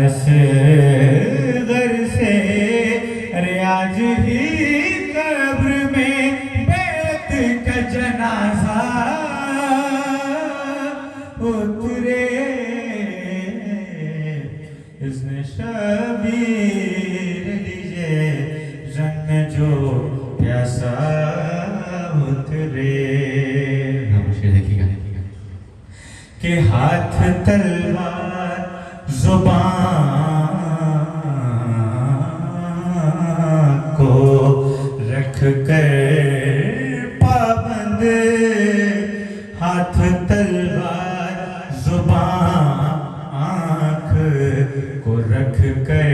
اصغر سے ریاض ہی قبر میں بیت کا جنازہ اترے، اس نے شبیر لیجے رنگ جو پیاسا اترے۔ کہ ہاتھ تلوار زبان کو رکھ کر پابند، ہاتھ تلوار زبان آنکھ کو رکھ کر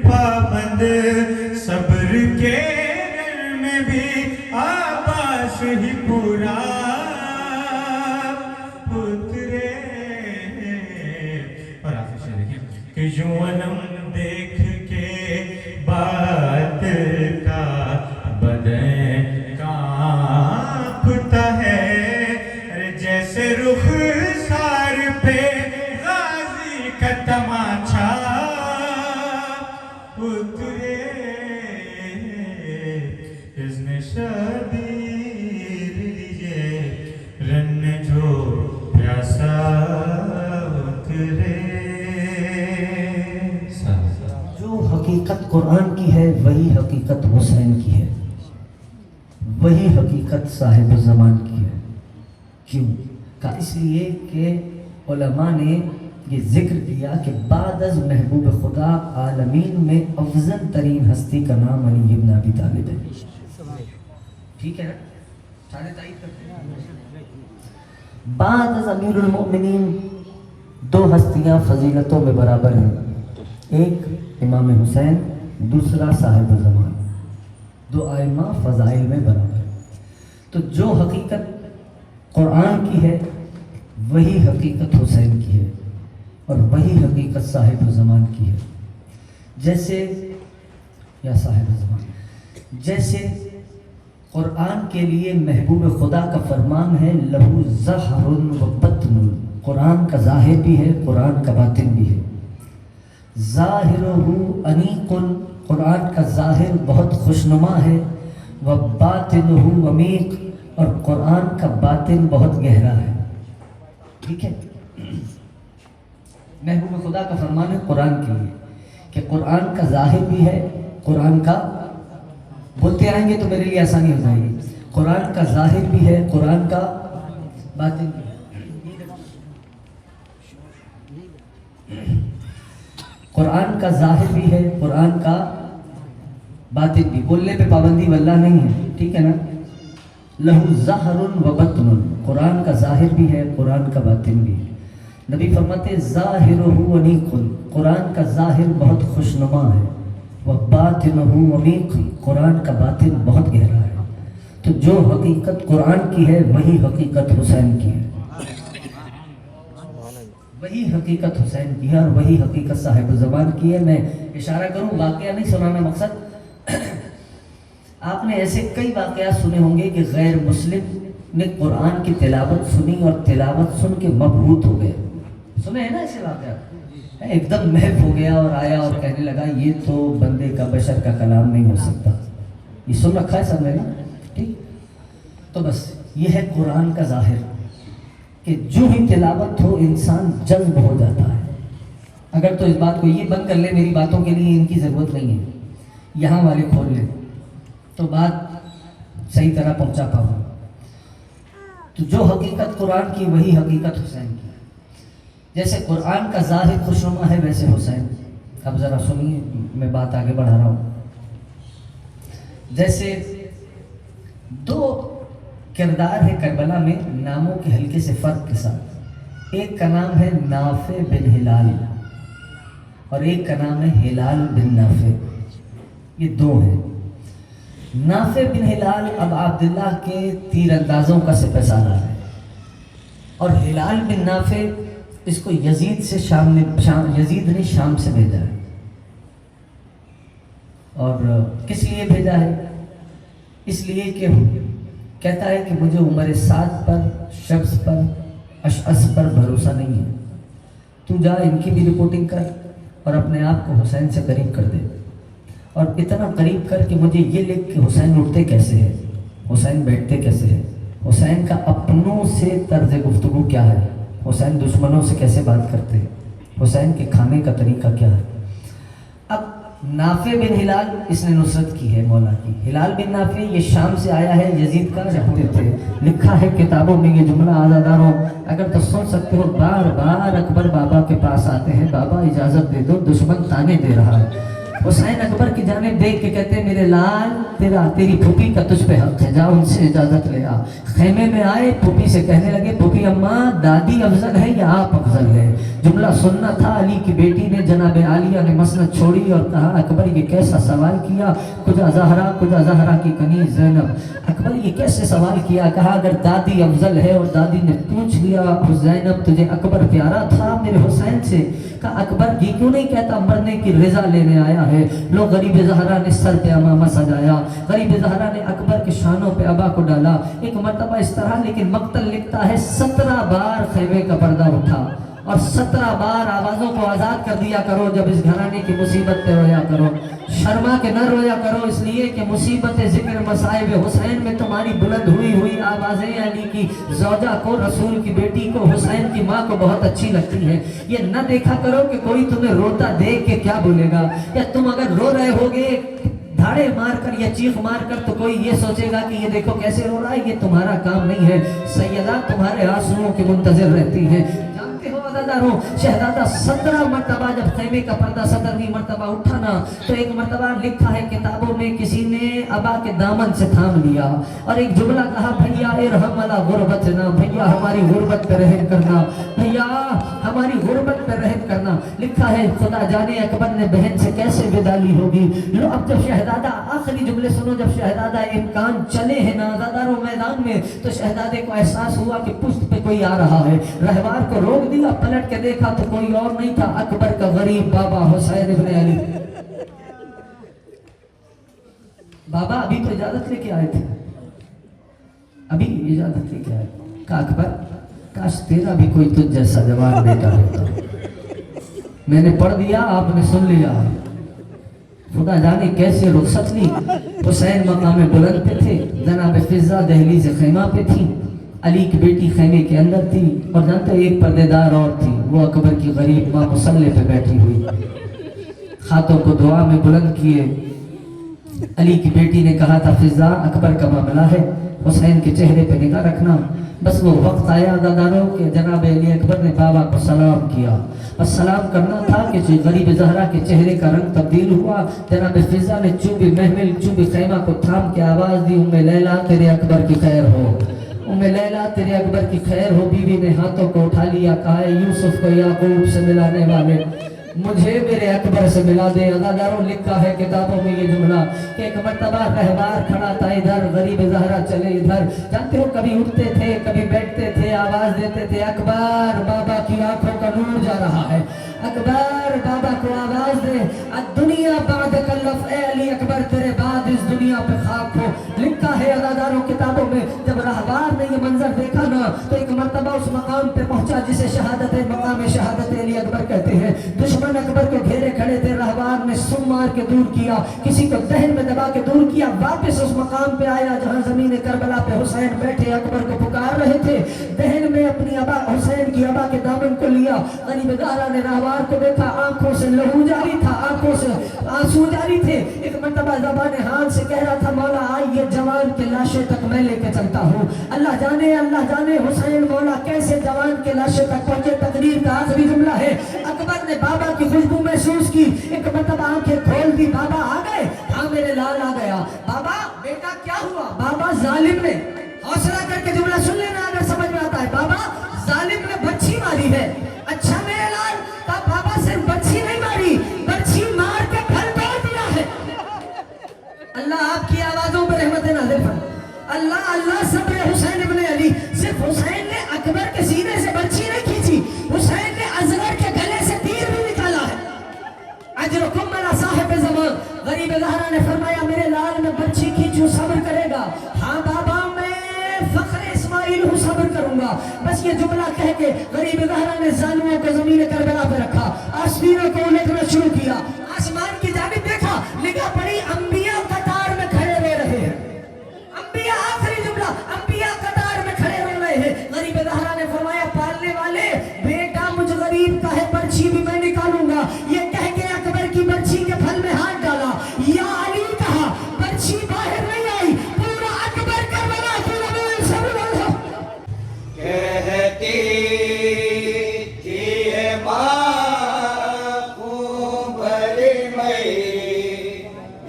پابند، صبر کے دل میں بھی آباس ہی پورا کہ یوں علم دیکھ کے بات کا بدن کانپتا ہے، جیسے رخ سار پہ غازی کا تماچا اترے، اس نے شبیر لیجے رن جو پیاسا اترے۔ حقیقت قرآن کی ہے وہی حقیقت حسین کی ہے، وہی حقیقت صاحب زمان کی ہے۔ کیوں؟ کہا اس لیے کہ علماء نے یہ ذکر کیا کہ بعد از محبوب خدا عالمین میں افضل ترین ہستی کا نام علی ابن ابی طالب ہے۔ ٹھیک ہے نا؟ سارے تائید کرتے ہیں۔ بعد از امیر المؤمنین دو ہستیاں فضیلتوں میں برابر ہیں، ایک امام حسین، دوسرا صاحب زمان، دو ائمہ فضائل میں برابر۔ تو جو حقیقت قرآن کی ہے وہی حقیقت حسین کی ہے، اور وہی حقیقت صاحب زمان کی ہے۔ جیسے یا صاحب زمان، جیسے قرآن کے لیے محبوب خدا کا فرمان ہے لہو ظہر و بطن، قرآن کا ظاہر بھی ہے، قرآن کا باطن بھی ہے۔ ظاہرہ انیق، قرآن کا ظاہر بہت خوشنما ہے، وباطنہ عمیق، اور قرآن کا باطن بہت گہرا ہے۔ ٹھیک ہے؟ محبوب خدا کا فرمان ہے قرآن کے لیے کہ قرآن کا ظاہر بھی ہے، قرآن کا، بولتے آئیں گے تو میرے لیے آسانی ہو جائے گی، قرآن کا ظاہر بھی ہے، قرآن کا باطن بھی ہے۔ قرآن کا ظاہر بھی ہے، قرآن کا باطن بھی، بولنے پہ پابندی واللہ نہیں ہے، ٹھیک ہے نا؟ لہو ظہر و بطن، قرآن کا ظاہر بھی ہے، قرآن کا باطن بھی ہے۔ نبی فرماتے ظاہرہ انیق، قرآن کا ظاہر بہت خوشنما ہے، وباطنہ عمیق، قرآن کا باطن بہت گہرا ہے۔ تو جو حقیقت قرآن کی ہے وہی حقیقت حسین کی ہے، وہی حقیقت حسین کی ہے، اور وہی حقیقت صاحب زمان کی ہے۔ میں اشارہ کروں، واقعہ نہیں سنانا مقصد، آپ نے ایسے کئی واقعات سنے ہوں گے کہ غیر مسلم نے قرآن کی تلاوت سنی اور تلاوت سن کے مبہوت ہو گئے، سنے ہیں نا ایسے واقعات؟ ایک دم محو ہو گیا اور آیا اور کہنے لگا یہ تو بندے کا، بشر کا کلام نہیں ہو سکتا۔ یہ سن رکھا ہے سب نے نا؟ ٹھیک، تو بس یہ ہے قرآن کا ظاہر کہ جو ہی تلاوت ہو انسان جذب ہو جاتا ہے۔ اگر تو اس بات کو یہ بند کر لے، میری باتوں کے لیے ان کی ضرورت نہیں ہے، یہاں والے کھول لیں تو بات صحیح طرح پہنچا پاؤں۔ تو جو حقیقت قرآن کی وہی حقیقت حسین کی، جیسے قرآن کا ظاہر خوشنما ہے ویسے حسین۔ اب ذرا سنیے، میں بات آگے بڑھا رہا ہوں۔ جیسے دو کردار ہے کربلا میں ناموں کے ہلکے سے فرق کے ساتھ، ایک کا نام ہے نافع بن ہلال اور ایک کا نام ہے ہلال بن نافع، یہ دو ہیں۔ نافع بن ہلال اب عبداللہ کے تیر اندازوں کا سپہ سالار ہے، اور ہلال بن نافع اس کو یزید سے یزید نے شام سے بھیجا ہے۔ اور کس لیے بھیجا ہے؟ اس لیے کہ کہتا ہے کہ مجھے عمر سعد پر، شمس پر، اشعث پر بھروسہ نہیں ہے، تو تو جا ان کی بھی رپورٹنگ کر اور اپنے آپ کو حسین سے قریب کر دے، اور اتنا قریب کر کے مجھے یہ لکھ کہ حسین اٹھتے کیسے ہیں، حسین بیٹھتے کیسے ہیں، حسین کا اپنوں سے طرز گفتگو کیا ہے، حسین دشمنوں سے کیسے بات کرتے ہیں، حسین کے کھانے کا طریقہ کیا ہے۔ اب نافع بن ہلال اس نے نصرت کی ہے مولا کی، ہلال بن نافع یہ شام سے آیا ہے، یزید کا رہتے تھے، لکھا ہے کتابوں میں یہ جملہ آزاداروں اگر تو سن سکتے ہو، بار بار اکبر بابا کے پاس آتے ہیں، بابا اجازت دے دو دشمن تانے دے رہا ہے۔ حسین اکبر کی جانب دیکھ کے کہتے ہیں میرے لال تیری پھوپھی کا تجھ پہ حق ہے، جا ان سے اجازت لے آ۔ خیمے میں آئے، پھوپھی سے کہنے لگے پھوپھی اماں دادی افضل ہے یا آپ افضل ہے؟ جملہ سننا تھا، علی کی بیٹی نے جناب عالیہ نے مسند چھوڑی اور کہا اکبر یہ کیسا سوال کیا، کجا زہرا کی کنیز زینب، اکبر یہ کیسے سوال کیا؟ کہا اگر دادی افضل ہے اور دادی نے پوچھ لیا زینب تجھے اکبر پیارا تھا میرے حسین سے؟ کہا اکبر یہ کیوں نہیں کہتا مرنے کی رضا لینے آیا ہے؟ لو غریب زہرا نے سر پہ امامہ سجایا، غریب زہرا نے اکبر کے شانوں پہ ابا کو ڈالا، ایک مرتبہ اس طرح، لیکن مقتل لکھتا ہے 17 بار خیمے کا پردہ اٹھا اور 17 بار آوازوں کو آزاد کر دیا کرو جب اس گھرانے کی مصیبت پہ رویا کرو، شرما کے نہ رویا کرو، اس لیے کہ مصیبت ذکر مصائب حسین میں تمہاری بلند ہوئی آوازیں علی کی زوجہ کو، رسول کی بیٹی کو، حسین کی ماں کو بہت اچھی لگتی ہے۔ یہ نہ دیکھا کرو کہ کوئی تمہیں روتا دیکھ کے کیا بولے گا، یا تم اگر رو رہے ہوگے دھاڑے مار کر یا چیخ مار کر تو کوئی یہ سوچے گا کہ یہ دیکھو کیسے رو رہا ہے، یہ تمہارا کام نہیں ہے۔ سیدہ تمہارے آنسوؤں کے منتظر رہتی ہیں۔ جانتے ہو عزیزانو، شہزادہ 17 مرتبہ جب خیمے کا پردہ 17ویں مرتبہ اٹھا نا تو ایک مرتبہ لکھا ہے کتابوں میں کسی نے ابا کے دامن سے تھام لیا اور ایک جملہ کہا بھیا ارحم علی غربتنا، بھیا ہماری غربت پہ رحم کرنا، بھیا ہماری غربت پہ رحم کرنا۔ لکھا ہے خدا جانے اکبر نے بہن سے کیسے ودا لی ہوگی۔ لو اب جب شہزادہ آخری جملے سنو، جب شہزادہ امکان چلے ہیں نازاداروں میدان میں تو شہزادے کو احساس ہوا کہ پشت پہ کوئی آ رہا ہے، رہوار کو روک دیا، پلٹ کے دیکھا تو کوئی اور نہیں تھا، اکبر کا غریب بابا حسین ابن علی۔ بابا ابھی تو اجازت لے کے آئے تھے، ابھی اجازت لے کے آئے، کہا اکبر کاش تیرا بھی کوئی تجھ جیسا جوان بیٹا ہوتا، میں نے پڑھ دیا آپ نے سن لیا۔ خدا جانے کیسے رخصت لی۔ حسین مقام بلند پہ تھے، جناب فضہ دہلیز خیمہ پہ تھی، علی کی بیٹی خیمے کے اندر تھی، اور جانتے ہو ایک پردے دار اور تھی، وہ اکبر کی غریب ماں مصلے پہ بیٹھی ہوئی، ہاتھوں کو دعا میں بلند کیے۔ علی کی بیٹی نے کہا تھا فضہ اکبر کا معاملہ ہے، حسین کے چہرے پہ نگاہ رکھنا۔ بس وہ وقت آیا داداروں کہ جناب علی اکبر نے بابا کو سلام کیا، بس سلام کرنا تھا کہ غریب زہرا کے چہرے کا رنگ تبدیل ہوا۔ جناب فضہ نے چوبی محمل چوبی خیمہ کو تھام کے آواز دی ام لیلا تیرے اکبر کی خیر ہو، ام لیلا تیرے اکبر کی خیر ہو۔ بیوی نے ہاتھوں کو اٹھا لیا، کہا اے یوسف کو یعقوب سے ملانے والے مجھے میرے اکبر سے ملا دے۔ عزاداروں لکھا ہے کتابوں میں یہ جملہ کہ ایک مرتبہ رہوار کھڑا تھا ادھر، غریب زہرا چلے ادھر، جانتے ہو کبھی اٹھتے تھے کبھی بیٹھتے تھے، آواز دیتے تھے اکبر بابا کی آنکھوں کا نور جا رہا ہے، اکبر بابا کو آواز دے، الدنیا بعد کلف، اے علی اکبر تیرے بعد اس دنیا پہ خاک ہو۔ لکھا ہے عزاداروں کتابوں میں جب رہوار نے یہ منظر دیکھا نا تو ایک مرتبہ اس مقام پہ پہنچا جسے شہادت مقام شہادت علی اکبر کہتے ہیں۔ دشمن اکبر کو گھیرے کھڑے تھے، رہوار نے سم مار کے دور کیا، کسی کو دہن میں دبا کے دور کیا، واپس اس مقام پہ آیا جہاں زمین کربلا پہ حسین بیٹھے اکبر کو پکار رہے تھے، دہن میں اپنی ابا حسین کی ابا کے دامن کو لیا۔ غریب زہرا نے رہوار کو دیکھا، آنکھوں سے لہو جاری تھا، آنکھوں سے آنسو جاری تھے۔ ایک مرتبہ زبان حال سے کہہ رہا تھا مولا آئیے جوان کے لاشے تک میں لے کے چلتا ہوں۔ اللہ جانے حسین مولا کیسے جوان کے لاشے تک پہنچے۔ تقریر کا آخری جملہ ہے اکبر نے بابا کی خوشبو محسوس کی، ایک مرتبہ آنکھیں کھول دی، بابا آ گئے، ہاں میرے لال آ گیا۔ بابا بیٹا کیا ہوا؟ بابا ظالم نے، حوصلہ کر کے جملہ سن لینا اگر سمجھ میں آتا ہے، بابا ظالم نے بچھی ماری ہے۔ اچھا میرے لال، کہا بابا صرف بچھی نہیں ماری، بچھی مار کے پھل توڑ دیا ہے۔ اللہ آپ کی آوازوں پر رحمت نازل فرمائے۔ اللہ اللہ صبر حسین ابن علی، صرف حسین نے اکبر کے سینے سے بچھی نہیں کھینچی، حسین نے اصغر کے گلے سے تیر بھی نکالا ہے۔ اجرکم علی صاحب زمان، غریب زہرا نے فرمایا میرے لال میں بچھی کھینچوں صبر کرے گا؟ ہاں بابا میں فخر اسماعیل ہوں صبر کروں گا۔ بس یہ جملہ کہہ کے غریب زہرا نے ظالموں کو زمین کربلا پہ رکھا، آسمینوں کو الٹنا شروع کیا، آسمان کی جانب دیکھا، نگاہ پڑی، انبیاء قطار میں کھڑے رو رہے ہیں، انبیاء، آخری جملہ، انبیاء قطار میں کھڑے رو رہے ہیں۔ غریب زہرا نے فرمایا پالنے والے بیٹا مجھ غریب کا ہے، برچھی بھی میں نکالوں گا۔ یہ کہہ کے اکبر کی برچھی کے پھل میں ہاتھ ڈالا، یا علی کہا، برچھی باہر نہیں آئی، پورا اکبر کربلا کی زمین سے اڑا۔ کہتی تھی اے ماں خون بھری میں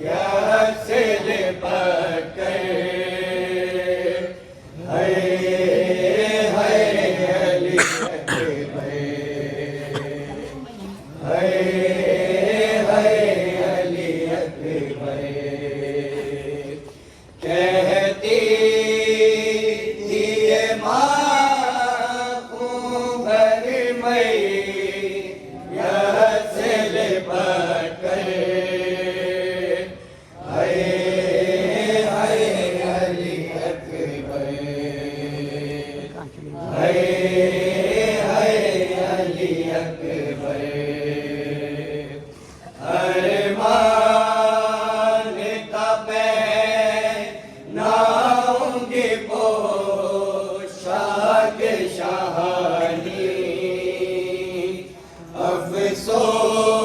یا سے لپٹ کر علی اکبر علی اکبر کہتی تھی اے ماں خون بھری میں یا سے لپٹ کر علی اکبر علی اکبر ارمان کا پہناؤں گی پوشاک شاہانی افسوس